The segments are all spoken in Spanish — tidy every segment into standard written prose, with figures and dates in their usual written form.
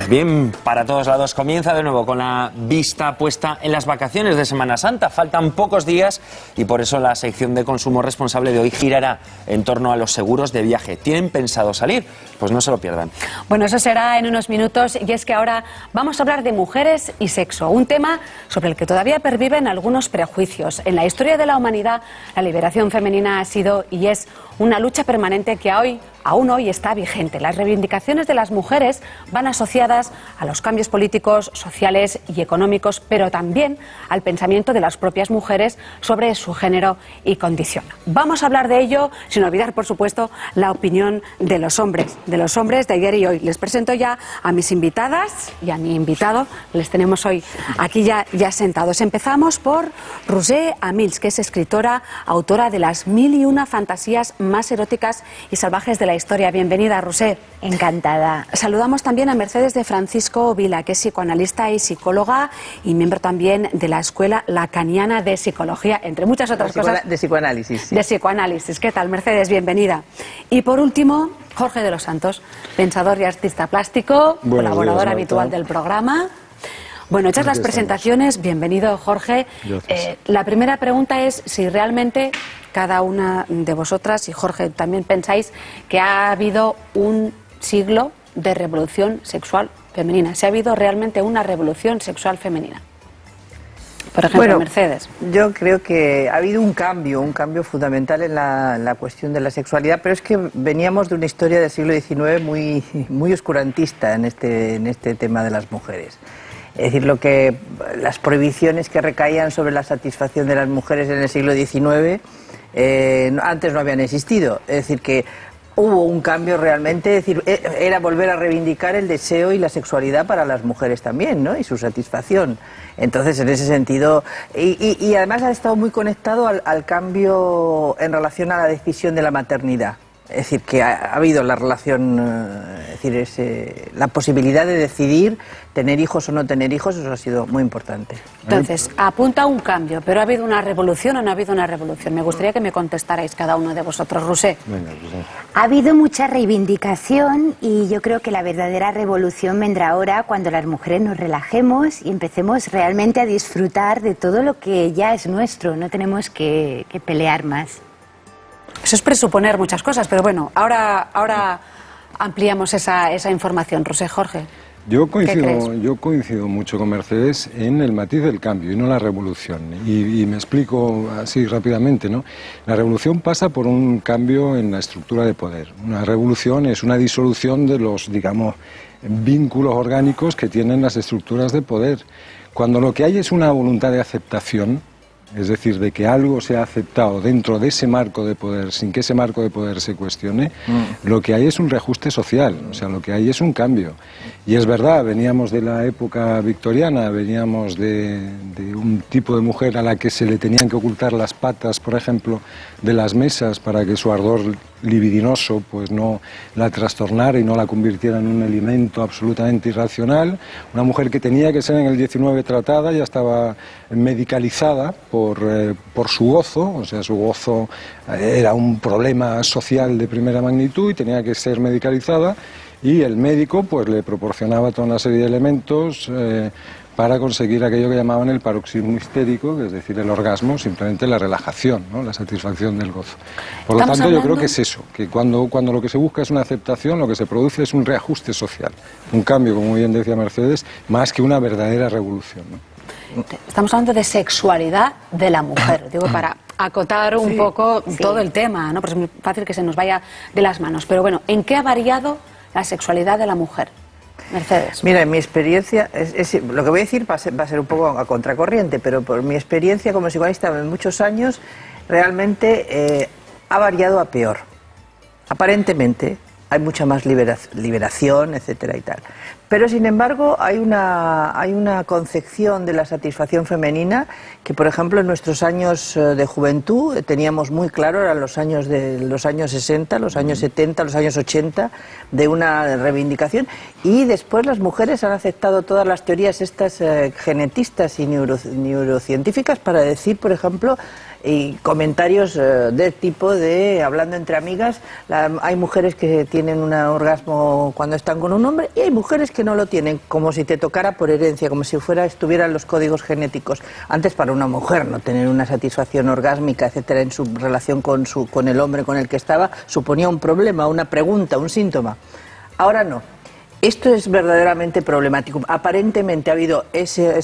Bien, para todos lados comienza de nuevo con la vista puesta en las vacaciones de Semana Santa. Faltan pocos días y por eso la sección de consumo responsable de hoy girará en torno a los seguros de viaje. ¿Tienen pensado salir? Pues no se lo pierdan. Bueno, eso será en unos minutos y es que ahora vamos a hablar de mujeres y sexo, un tema sobre el que todavía perviven algunos prejuicios. En la historia de la humanidad, la liberación femenina ha sido y es una lucha permanente que aún hoy está vigente. Las reivindicaciones de las mujeres van asociadas a los cambios políticos, sociales y económicos, pero también al pensamiento de las propias mujeres sobre su género y condición. Vamos a hablar de ello sin olvidar, por supuesto, la opinión de los hombres de ayer y hoy. Les presento ya a mis invitadas y a mi invitado. Les tenemos hoy aquí ya sentados. Empezamos por Roser Amils, que es escritora, autora de las 1001 fantasías más eróticas y salvajes de la historia. Bienvenida, Roser. Encantada. Saludamos también a Mercedes de Francisco Vila, que es psicoanalista y psicóloga y miembro también de la Escuela Lacaniana de Psicología, entre muchas otras cosas. De psicoanálisis. Sí. De psicoanálisis. ¿Qué tal, Mercedes? Bienvenida. Y por último, Jorge de los Santos, pensador y artista plástico, colaborador habitual del programa. Bueno, hechas las presentaciones, bienvenido, Jorge. La primera pregunta es si realmente cada una de vosotras, y Jorge también, pensáis que ha habido un siglo de revolución sexual femenina. ¿Si ha habido realmente una revolución sexual femenina? Por ejemplo, Mercedes. Yo creo que ha habido un cambio fundamental en la cuestión de la sexualidad, pero es que veníamos de una historia del siglo XIX muy oscurantista en este tema de las mujeres. Es decir, las prohibiciones que recaían sobre la satisfacción de las mujeres en el siglo XIX antes no habían existido. Es decir, que hubo un cambio realmente, es decir, era volver a reivindicar el deseo y la sexualidad para las mujeres también, ¿no? Y su satisfacción. Entonces, en ese sentido, y además ha estado muy conectado al cambio en relación a la decisión de la maternidad. Es decir, que ha habido la relación, es decir, la posibilidad de decidir tener hijos o no tener hijos, eso ha sido muy importante. Entonces, apunta a un cambio, pero ¿ha habido una revolución o no ha habido una revolución? Me gustaría que me contestarais cada uno de vosotros. Roser. Ha habido mucha reivindicación y yo creo que la verdadera revolución vendrá ahora cuando las mujeres nos relajemos y empecemos realmente a disfrutar de todo lo que ya es nuestro. No tenemos que pelear más. Eso es presuponer muchas cosas, pero bueno, ahora ampliamos esa información. Roser, Jorge. Yo coincido mucho con Mercedes en el matiz del cambio y no la revolución. Y me explico así rápidamente, ¿no? La revolución pasa por un cambio en la estructura de poder. Una revolución es una disolución de los, digamos, vínculos orgánicos que tienen las estructuras de poder. Cuando lo que hay es una voluntad de aceptación, es decir, de que algo se ha aceptado dentro de ese marco de poder, sin que ese marco de poder se cuestione, lo que hay es un reajuste social, o sea, lo que hay es un cambio. Y es verdad, veníamos de la época victoriana, veníamos de un tipo de mujer a la que se le tenían que ocultar las patas, por ejemplo, de las mesas para que su ardor libidinoso pues no la trastornara y no la convirtiera en un elemento absolutamente irracional. Una mujer que tenía que ser en el 19 tratada, ya estaba medicalizada por su gozo, o sea, su gozo era un problema social de primera magnitud y tenía que ser medicalizada, y el médico pues le proporcionaba toda una serie de elementos para conseguir aquello que llamaban el paroxismo histérico, que es decir, el orgasmo, simplemente la relajación, ¿no? La satisfacción del gozo. Por lo tanto, yo creo que es eso, que cuando lo que se busca es una aceptación, lo que se produce es un reajuste social, un cambio, como bien decía Mercedes, más que una verdadera revolución, ¿no? Estamos hablando de sexualidad de la mujer, digo, para acotar un poco todo el tema, ¿no? Porque es muy fácil que se nos vaya de las manos. Pero bueno, ¿en qué ha variado la sexualidad de la mujer? Mercedes. Mira, en mi experiencia, lo que voy a decir va a ser un poco a contracorriente, pero por mi experiencia como psicoanalista en muchos años, realmente ha variado a peor. Aparentemente hay mucha más liberación, etcétera y tal. Pero sin embargo hay una concepción de la satisfacción femenina que, por ejemplo, en nuestros años de juventud teníamos muy claro, eran los años 60, los años 70, los años 80, de una reivindicación, y después las mujeres han aceptado todas las teorías estas genetistas y neurocientíficas para decir, por ejemplo, y comentarios del tipo de, hablando entre amigas, hay mujeres que tienen un orgasmo cuando están con un hombre y hay mujeres que no lo tienen, como si te tocara por herencia, como si estuvieran los códigos genéticos. Antes, para una mujer no tener una satisfacción orgásmica, etcétera, en su relación con el hombre con el que estaba, suponía un problema, una pregunta, un síntoma. Ahora no. Esto es verdaderamente problemático. Aparentemente ha habido ese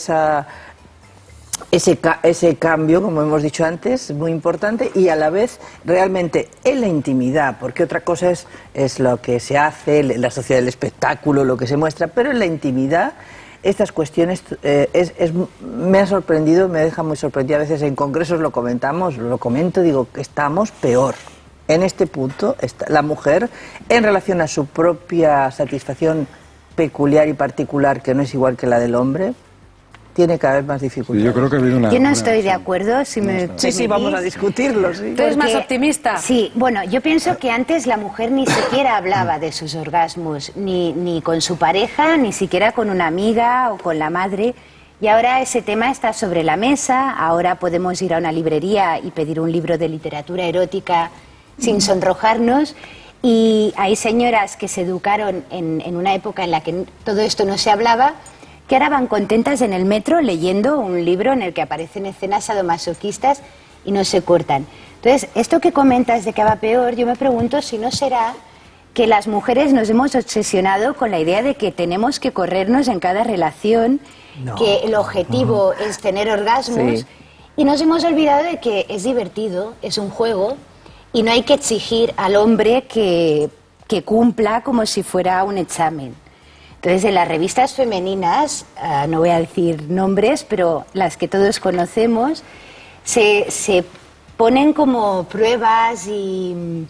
cambio, como hemos dicho antes, muy importante, y a la vez realmente en la intimidad, porque otra cosa es lo que se hace, la sociedad del espectáculo, lo que se muestra, pero en la intimidad estas cuestiones me ha sorprendido, me deja muy sorprendida. A veces en congresos lo comento, digo que estamos peor. En este punto, la mujer, en relación a su propia satisfacción peculiar y particular, que no es igual que la del hombre, tiene cada vez más dificultades. Yo creo que ha habido una... Yo no estoy de acuerdo, si me Sí, vamos a discutirlo. Sí. ¿Tú eres más optimista? Sí, bueno, yo pienso que antes la mujer ni siquiera hablaba de sus orgasmos, ni con su pareja, ni siquiera con una amiga o con la madre. Y ahora ese tema está sobre la mesa, ahora podemos ir a una librería y pedir un libro de literatura erótica sin sonrojarnos. Y hay señoras que se educaron en una época en la que todo esto no se hablaba, que ahora van contentas en el metro leyendo un libro en el que aparecen escenas sadomasoquistas y no se cortan. Entonces, esto que comentas de que va peor, yo me pregunto si no será que las mujeres nos hemos obsesionado con la idea de que tenemos que corrernos en cada relación, que el objetivo es tener orgasmos, y nos hemos olvidado de que es divertido, es un juego, y no hay que exigir al hombre que cumpla como si fuera un examen. Entonces, en las revistas femeninas, no voy a decir nombres, pero las que todos conocemos, se ponen como pruebas y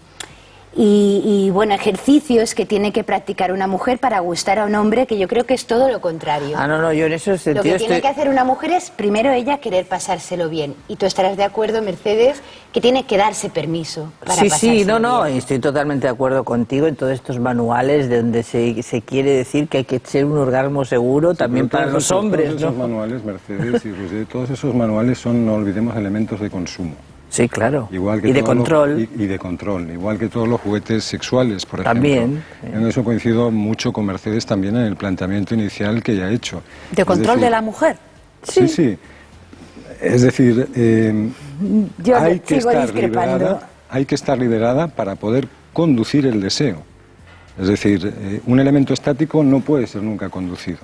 bueno, ejercicios que tiene que practicar una mujer para gustar a un hombre, que yo creo que es todo lo contrario. No, yo en ese sentido Lo que tiene que hacer una mujer es, primero ella, querer pasárselo bien. Y tú estarás de acuerdo, Mercedes, que tiene que darse permiso para pasárselo bien. Estoy totalmente de acuerdo contigo en todos estos manuales donde se quiere decir que hay que ser un orgasmo seguro también para los hombres, todos esos manuales, Mercedes y Roger, todos esos manuales son, no olvidemos, elementos de consumo. Sí, claro. Igual que y de control. Y de control, igual que todos los juguetes sexuales, por ejemplo. También. En eso coincido mucho con Mercedes también en el planteamiento inicial que ella ha hecho. ¿De control de la mujer? Sí. Es decir, Yo hay que sigo estar discrepando. hay que estar liberada para poder conducir el deseo. Es decir, un elemento estático no puede ser nunca conducido.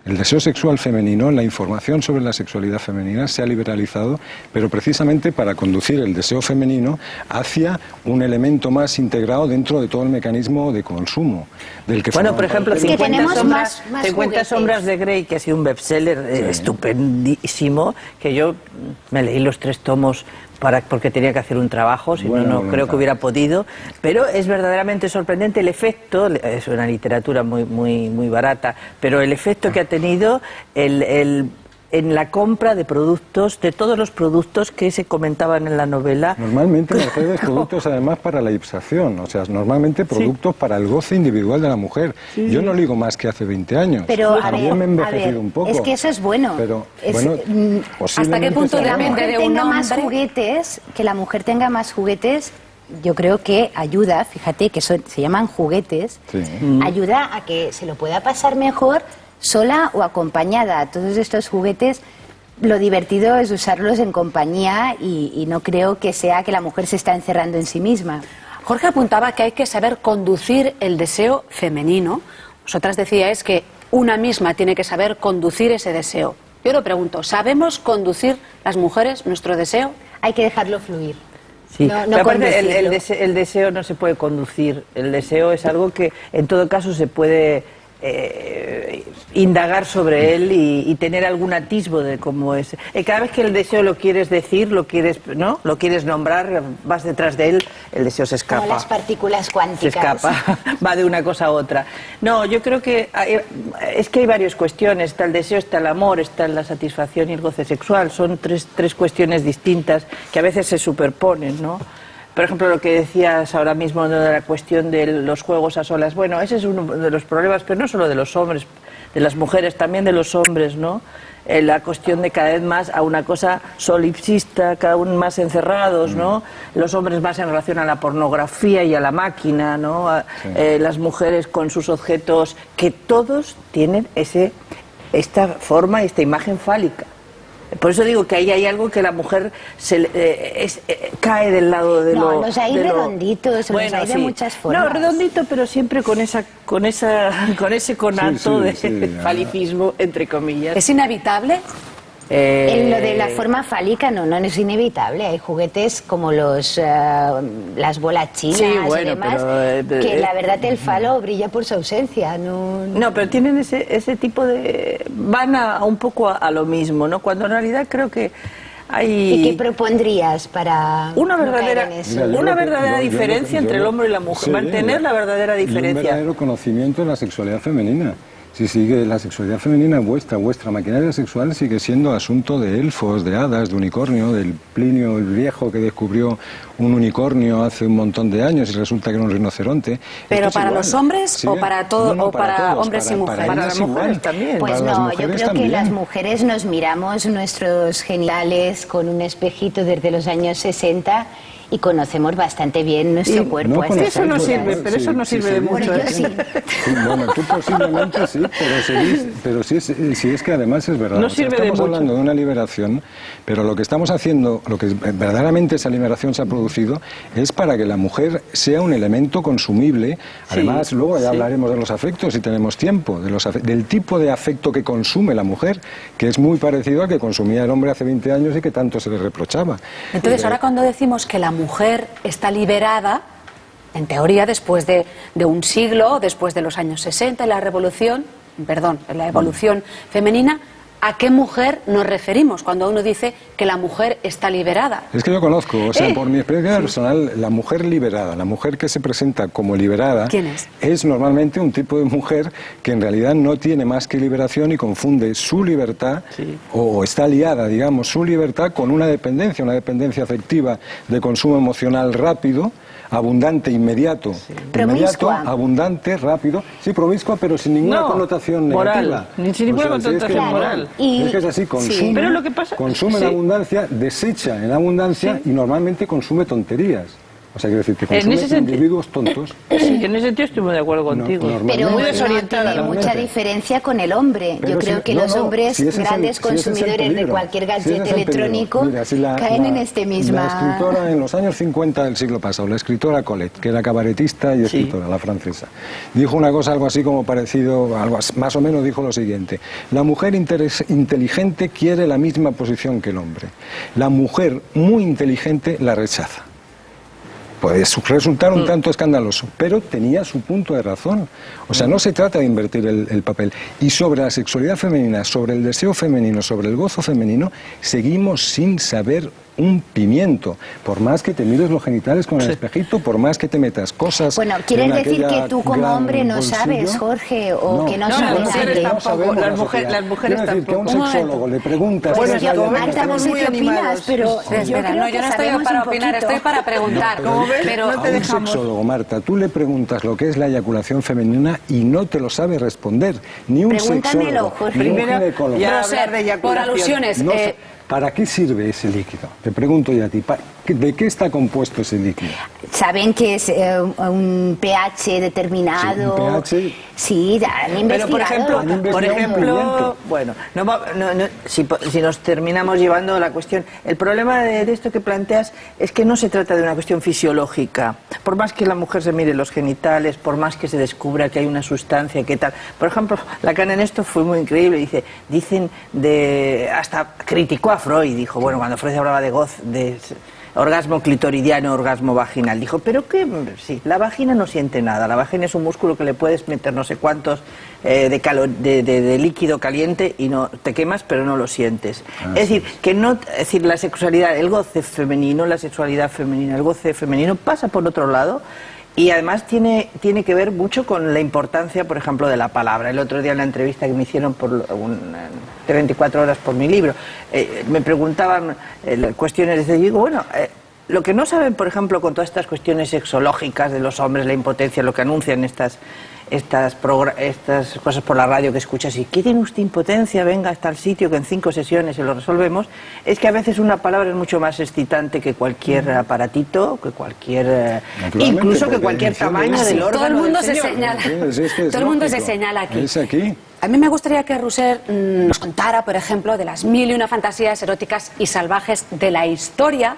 El deseo sexual femenino, la información sobre la sexualidad femenina se ha liberalizado, pero precisamente para conducir el deseo femenino hacia un elemento más integrado dentro de todo el mecanismo de consumo. Del que por ejemplo, 50 sombras de Grey, que ha sido un bestseller estupendísimo, que yo me leí los 3 tomos porque tenía que hacer un trabajo, si no creo que hubiera podido, pero es verdaderamente sorprendente el efecto, es una literatura muy barata, pero el efecto que ha tenido en la compra de productos, de todos los productos que se comentaban en la novela. Normalmente, Mercedes, productos además para la ipsación, o sea, normalmente productos para el goce individual de la mujer. Sí. Yo no lo digo más que hace 20 años. Pero también me he envejecido un poco. Es que eso es bueno. Pero, ¿hasta qué punto de la mente de un hombre? Que la mujer tenga más juguetes, yo creo que ayuda, fíjate que se llaman juguetes, ayuda a que se lo pueda pasar mejor sola o acompañada. Todos estos juguetes, lo divertido es usarlos en compañía y no creo que sea que la mujer se está encerrando en sí misma. Jorge apuntaba que hay que saber conducir el deseo femenino. Vosotras decíais que una misma tiene que saber conducir ese deseo. Yo lo pregunto, ¿sabemos conducir las mujeres nuestro deseo? Hay que dejarlo fluir. Sí, no aparte el deseo no se puede conducir. El deseo es algo que en todo caso se puede indagar sobre él y tener algún atisbo de cómo es. Cada vez que el deseo lo quieres decir, lo quieres nombrar, vas detrás de él, el deseo se escapa. Como las partículas cuánticas. Se escapa, va de una cosa a otra. No, yo creo que es que hay varias cuestiones. Está el deseo, está el amor, está la satisfacción y el goce sexual. Son tres cuestiones distintas que a veces se superponen, ¿no? Por ejemplo, lo que decías ahora mismo de la cuestión de los juegos a solas. Bueno, ese es uno de los problemas, pero no solo de los hombres, de las mujeres, también de los hombres, ¿no? La cuestión de cada vez más a una cosa solipsista, cada uno más encerrados, ¿no? Los hombres más en relación a la pornografía y a la máquina, ¿no? Las mujeres con sus objetos, que todos tienen esta forma, esta imagen fálica. Por eso digo que ahí hay algo que la mujer cae del lado de lo... No, los hay redonditos, los hay de muchas formas. No, redondito, pero siempre con ese conato de falicismo, entre comillas. ¿Es inevitable? En lo de la forma fálica no es inevitable. Hay juguetes como las bolas chinas y demás, que la verdad el falo brilla por su ausencia. No, pero tienen ese tipo de... van un poco a lo mismo, ¿no? Cuando en realidad creo que hay... ¿Y qué propondrías para una verdadera diferencia entre el hombre y la mujer? Mantener la verdadera diferencia. Y un verdadero conocimiento de la sexualidad femenina. Si sigue la sexualidad femenina, vuestra maquinaria sexual sigue siendo asunto de elfos, de hadas, de unicornio, del Plinio el Viejo que descubrió un unicornio hace un montón de años y resulta que era un rinoceronte. ¿Pero para los hombres o para todos, o para hombres y mujeres? Para las mujeres también. Pues no, yo creo que las mujeres nos miramos nuestros genitales con un espejito desde los años 60 y conocemos bastante bien nuestro cuerpo. Eso no sirve, pero eso no sirve de mucho. Bueno, yo sí. Bueno, tú posiblemente sí, pero sí es que además es verdad. No sirve de mucho. Estamos hablando de una liberación, pero lo que estamos haciendo, lo que verdaderamente esa liberación se ha producido, es para que la mujer sea un elemento consumible. Además, luego ya hablaremos de los afectos si tenemos tiempo, del tipo de afecto que consume la mujer, que es muy parecido al que consumía el hombre hace 20 años y que tanto se le reprochaba. Entonces, ahora cuando decimos que la mujer está liberada, en teoría después de un siglo, después de los años 60, la evolución femenina, ¿a qué mujer nos referimos cuando uno dice que la mujer está liberada? Es que yo conozco, por mi experiencia personal, la mujer liberada, la mujer que se presenta como liberada, ¿quién es? Es normalmente un tipo de mujer que en realidad no tiene más que liberación y confunde su libertad, o está liada, digamos, su libertad con una dependencia afectiva de consumo emocional rápido, abundante, inmediato, abundante, rápido, promiscua, pero sin ninguna connotación moral, negativa. Sin ninguna connotación moral. Es que es así, consume en abundancia, desecha en abundancia y normalmente consume tonterías. O sea, quiero decir, que consume individuos tontos. Sí, en ese sentido estoy muy de acuerdo contigo. Pero muy desorientada. No tiene mucha diferencia con el hombre. Yo creo que los hombres, grandes consumidores de cualquier gadget electrónico, caen en este mismo... La escritora en los años 50 del siglo pasado, la escritora Colette, que era cabaretista y escritora, la francesa, dijo una cosa algo así como parecido, más o menos dijo lo siguiente: la mujer inteligente quiere la misma posición que el hombre. La mujer muy inteligente la rechaza. Puede resultar un tanto escandaloso, pero tenía su punto de razón. O sea, no se trata de invertir el papel. Y sobre la sexualidad femenina, sobre el deseo femenino, sobre el gozo femenino, seguimos sin saber un pimiento. Por más que te mires los genitales con el espejito, por más que te metas cosas... Bueno, ¿quieres decir que tú como hombre no sabes, Jorge? ¿O que no sabes? Las mujeres tampoco. Que a un sexólogo le preguntas... Pues yo, Marta, no sé qué opinas, pero yo no estoy para opinar, estoy para preguntar. Pero a un sexólogo, Marta, tú le preguntas lo que es la eyaculación femenina y no te lo sabe responder. Ni un sexólogo, ni un ginecólogo. Por alusiones... ¿Para qué sirve ese líquido? Te pregunto yo a ti, ¿de qué está compuesto ese líquido? Saben que es un pH determinado. Sí, un pH. Sí, han investigado. Pero por ejemplo, bueno, si nos terminamos llevando la cuestión, el problema de esto que planteas es que no se trata de una cuestión fisiológica. Por más que la mujer se mire los genitales, por más que se descubra que hay una sustancia, que tal. Por ejemplo, Lacan en esto fue muy increíble. Dicen hasta criticó a Freud, dijo, bueno, cuando Freud hablaba de orgasmo clitoridiano, orgasmo vaginal, dijo, pero qué, sí, la vagina no siente nada, la vagina es un músculo que le puedes meter no sé cuántos de líquido caliente y no te quemas, pero no lo sientes. Es decir, la sexualidad, el goce femenino, la sexualidad femenina, el goce femenino pasa por otro lado. Y además tiene que ver mucho con la importancia, por ejemplo, de la palabra. El otro día en la entrevista que me hicieron de 24 horas por mi libro, me preguntaban cuestiones de digo, bueno, Lo que no saben, por ejemplo, con todas estas cuestiones sexológicas de los hombres, la impotencia, lo que anuncian estas cosas por la radio que escuchas y ¿qué tiene usted impotencia? Venga hasta el sitio que en 5 sesiones se lo resolvemos. Es que a veces una palabra es mucho más excitante que cualquier aparatito, que cualquier incluso que cualquier tamaño del órgano. Todo el mundo del se señor. señala. Todo el mundo se señala aquí. Es aquí. A mí me gustaría que Rousseau nos contara, por ejemplo, de las 1001 fantasías eróticas y salvajes de la historia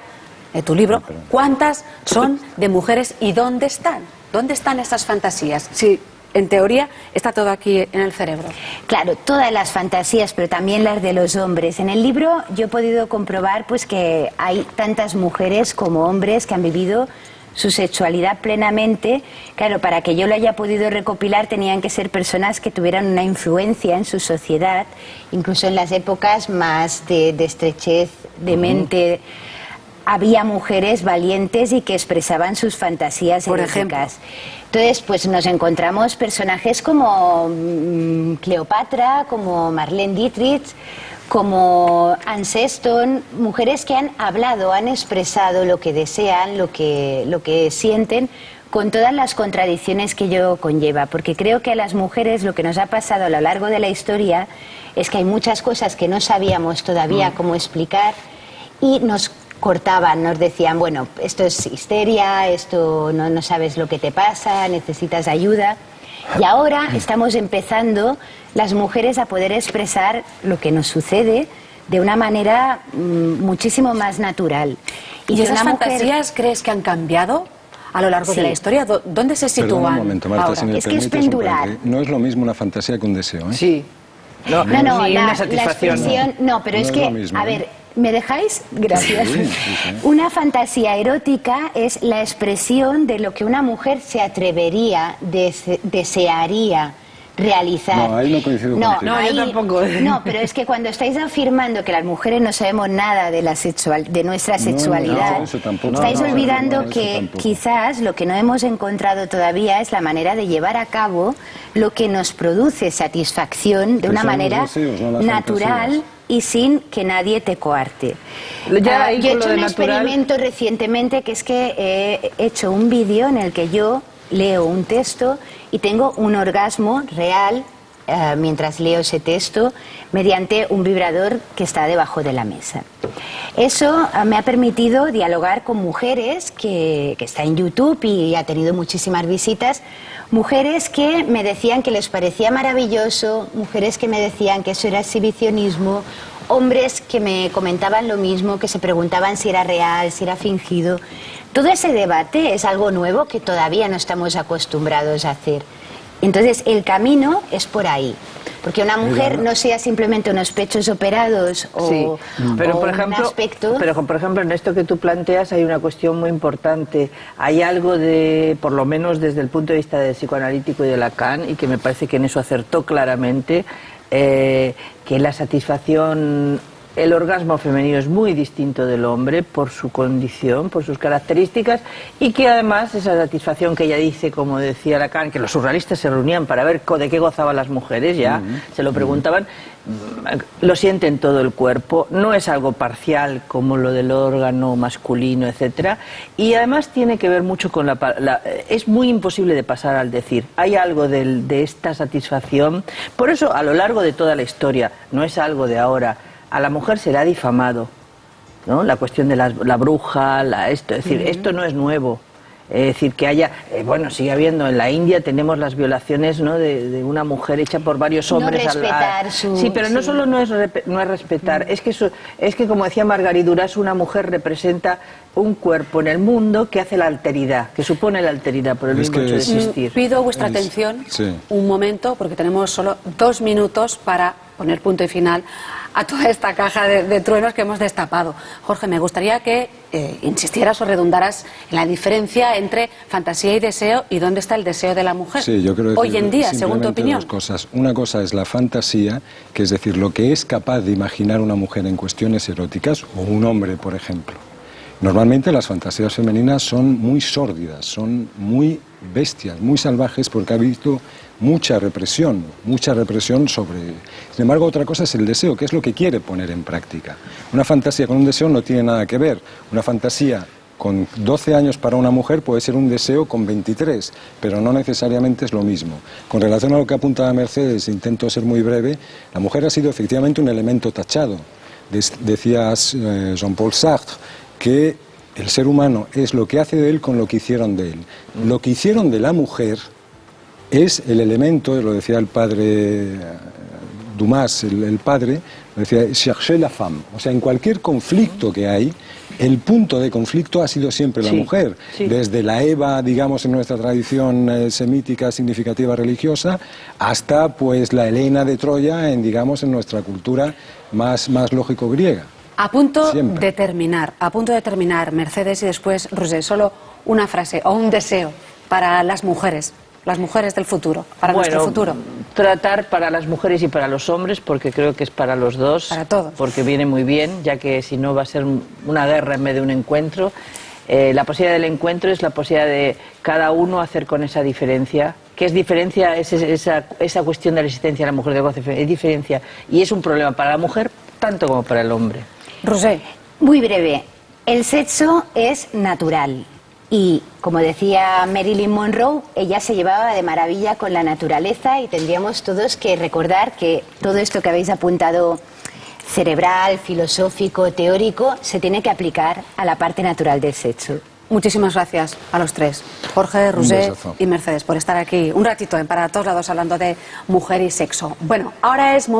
de tu libro. ¿Cuántas son de mujeres y dónde están? ¿Dónde están estas fantasías? Sí. En teoría está todo aquí en el cerebro. Claro, todas las fantasías, pero también las de los hombres. En el libro yo he podido comprobar pues que hay tantas mujeres como hombres que han vivido su sexualidad plenamente. Claro, para que yo lo haya podido recopilar tenían que ser personas que tuvieran una influencia en su sociedad, incluso en las épocas más de estrechez de mente. Había mujeres valientes y que expresaban sus fantasías eróticas. Entonces, pues nos encontramos personajes como Cleopatra, como Marlene Dietrich, como Anne Sexton, mujeres que han hablado, han expresado lo que desean, lo que sienten, con todas las contradicciones que ello conlleva. Porque creo que a las mujeres lo que nos ha pasado a lo largo de la historia es que hay muchas cosas que no sabíamos todavía cómo explicar y nos cortaban, nos decían, bueno, esto es histeria, esto no sabes lo que te pasa, necesitas ayuda. Y ahora estamos empezando las mujeres a poder expresar lo que nos sucede de una manera muchísimo más natural. ¿Y esas fantasías crees que han cambiado a lo largo de la historia? ¿Dónde se sitúan? Perdona un momento, Marta, ahora? si me Es que es permites un pendular. break. No es lo mismo una fantasía que un deseo, ¿eh? Sí. No, No, ni la una satisfacción. expresión, no, pero No es es que, lo mismo, a ¿eh? ver, ¿me dejáis? Gracias. Sí. Una fantasía erótica es la expresión de lo que una mujer se atrevería, desearía realizar. No, ahí no coincido contigo. No, yo tampoco. No, pero es que cuando estáis afirmando que las mujeres no sabemos nada de nuestra sexualidad, no, eso tampoco. estáis No, olvidando eso que tampoco. quizás lo que no hemos encontrado todavía es la manera de llevar a cabo lo que nos produce satisfacción de Que una son los manera deseos, no las natural fantasías. y sin que nadie te coarte. Ya ahí Yo he con lo hecho de un natural- experimento recientemente que es que he hecho un vídeo en el que yo leo un texto y tengo un orgasmo real mientras leo ese texto mediante un vibrador que está debajo de la mesa. Eso me ha permitido dialogar con mujeres que está en YouTube y ha tenido muchísimas visitas, mujeres que me decían que les parecía maravilloso, mujeres que me decían que eso era exhibicionismo, hombres que me comentaban lo mismo, que se preguntaban si era real, si era fingido. Todo ese debate es algo nuevo que todavía no estamos acostumbrados a hacer. Entonces, el camino es por ahí. Porque una mujer no sea simplemente unos pechos operados o, Sí, pero o por ejemplo, un aspecto. pero por ejemplo en esto que tú planteas hay una cuestión muy importante. Hay algo de, por lo menos desde el punto de vista del psicoanalítico y de Lacan, y que me parece que en eso acertó claramente, que la satisfacción, el orgasmo femenino es muy distinto del hombre por su condición, por sus características, y que además esa satisfacción que ella dice, como decía Lacan, que los surrealistas se reunían para ver de qué gozaban las mujeres, ya se lo preguntaban, lo sienten todo el cuerpo, no es algo parcial como lo del órgano masculino, etcétera, y además tiene que ver mucho con es muy imposible de pasar al decir. Hay algo de esta satisfacción, por eso a lo largo de toda la historia, no es algo de ahora, a la mujer se le ha difamado, ¿no? La cuestión de la bruja, es decir, esto no es nuevo. Es decir, que haya, bueno, sigue habiendo, en la India tenemos las violaciones, ¿no?, de una mujer hecha por varios hombres. No respetar Sí, pero no solo no es respetar, es que como decía Margarita Duras, una mujer representa un cuerpo en el mundo que hace la alteridad, que supone la alteridad por el mismo hecho de existir. Pido vuestra atención sí. un momento, porque tenemos solo 2 minutos para poner punto y final a toda esta caja de truenos que hemos destapado. Jorge, me gustaría que insistieras o redundaras en la diferencia entre fantasía y deseo y dónde está el deseo de la mujer. Sí, yo creo hoy en día, según tu simplemente opinión. dos cosas. Una cosa es la fantasía, que es decir, lo que es capaz de imaginar una mujer en cuestiones eróticas, o un hombre, por ejemplo. Normalmente las fantasías femeninas son muy sórdidas, son muy bestias, muy salvajes, porque ha habido mucha represión sobre... Sin embargo, otra cosa es el deseo, que es lo que quiere poner en práctica. Una fantasía con un deseo no tiene nada que ver. Una fantasía con 12 años para una mujer puede ser un deseo con 23, pero no necesariamente es lo mismo. Con relación a lo que apuntaba Mercedes, intento ser muy breve, la mujer ha sido efectivamente un elemento tachado. Decías Jean-Paul Sartre que el ser humano es lo que hace de él con lo que hicieron de él. Lo que hicieron de la mujer es el elemento, lo decía el padre Dumas, el padre, decía, chercher la femme. O sea, en cualquier conflicto que hay, el punto de conflicto ha sido siempre la mujer. Desde la Eva, digamos, en nuestra tradición semítica, significativa, religiosa, hasta, pues, la Helena de Troya, digamos, en nuestra cultura más lógico-griega. A punto de terminar, Mercedes, y después, Roser, solo una frase o un deseo para las mujeres del futuro, para nuestro futuro. Tratar para las mujeres y para los hombres, porque creo que es para los dos, para todos, porque viene muy bien, ya que si no va a ser una guerra en vez de un encuentro. La posibilidad del encuentro es la posibilidad de cada uno hacer con esa diferencia. ¿Qué es diferencia? Es esa cuestión de la existencia de la mujer, es diferencia, y es un problema para la mujer tanto como para el hombre. Roser. Muy breve. El sexo es natural. Y, como decía Marilyn Monroe, ella se llevaba de maravilla con la naturaleza, y tendríamos todos que recordar que todo esto que habéis apuntado, cerebral, filosófico, teórico, se tiene que aplicar a la parte natural del sexo. Muchísimas gracias a los tres, Jorge, Roser y Mercedes, por estar aquí un ratito en Para Todos Lados hablando de mujer y sexo. Bueno, ahora es momento